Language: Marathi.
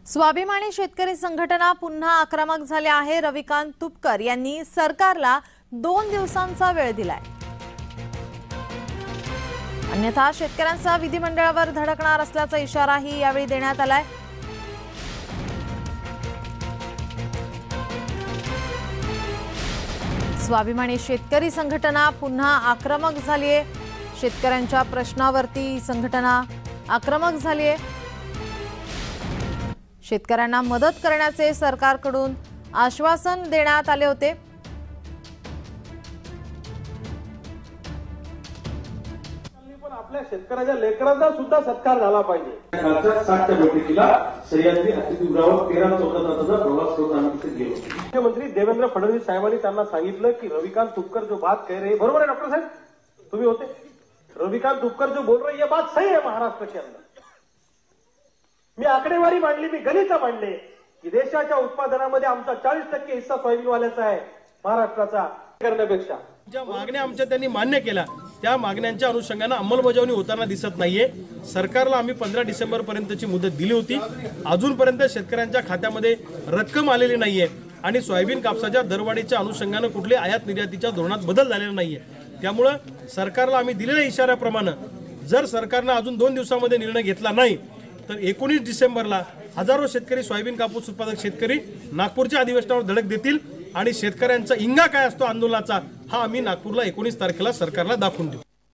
स्वाभिमानी शेतकरी संघटना पुन्हा आक्रमक झाले आहे। रविकांत तुपकर यांनी सरकारला 2 दिवसांचा वेळ दिलाय, अन्यथा शेतकऱ्यांचा विधिमंडळावर धडकणार असल्याचा इशाराही यावेळी देण्यात आलाय। स्वाभिमानी शेतकरी संघटना पुन्हा आक्रमक झाली आहे। शेतकऱ्यांच्या प्रश्नावरती संघटना आक्रमक झाली आहे। शेतकऱ्यांना मदत करण्याचे सरकारकडून आश्वासन देण्यात आले होते। पण आपल्या शेतकऱ्याच्या लेकरांचा सुद्धा सत्कार झाला पाहिजे। कालच्या 60च्या बैठकीला सह्याद्री अतिथीगृहावर 13-14 तासाचा प्रवास करून आम्ही तिथे गेलो। मुख्यमंत्री देवेंद्र फडणवीस साहेबांनी त्यांना सांगितलं की रविकांत तुपकर जो बात कह रहे, बरोबर है डॉक्टर साहब, तुम्ही होते। रविकांत तुपकर जो बोल रहे ये बात सही है महाराष्ट्र के अंदर। मी आकडेवारी मांडली, मी गणित मांडले की देशाच्या उत्पादनामध्ये आमचा 40% हिस्सा सोयाबीनवाल्याचा आहे महाराष्ट्राचा। करण्यापेक्षा ज्या मागण्या आमच्या त्यांनी मान्य केल्या त्या मागण्यांच्या अनुषंगाने अंमलबजावणी होताना दिसत नाहीये। सरकारला आम्ही 15 डिसेंबर पर्यंतची मुदत दिली होती, अजूनपर्यंत शेतकऱ्यांच्या खात्यामध्ये रक्कम आलेली नाहीये आणि सोयाबीन कापसाच्या दरवाढीच्या अनुषंगाने कुठले आयात निर्यातीच्या धोरणात बदल झालेला नाहीये। त्यामुळे सरकारला आम्ही दिलेल्या इशाऱ्याप्रमाणे जर सरकारने अजून 2 दिवसांमध्ये निर्णय घेतला नाही तर 19 डिसेंबरला हजारो शेतकरी सोयाबीन कापूस उत्पादक शेतकरी नागपूरच्या अधिवेशनावर धडक देतील आणि शेतकऱ्यांचा इंगा काय असतो आंदोलनाचा हा आम्ही नागपूरला 19 तारखेला सरकारला दाखवून देऊ।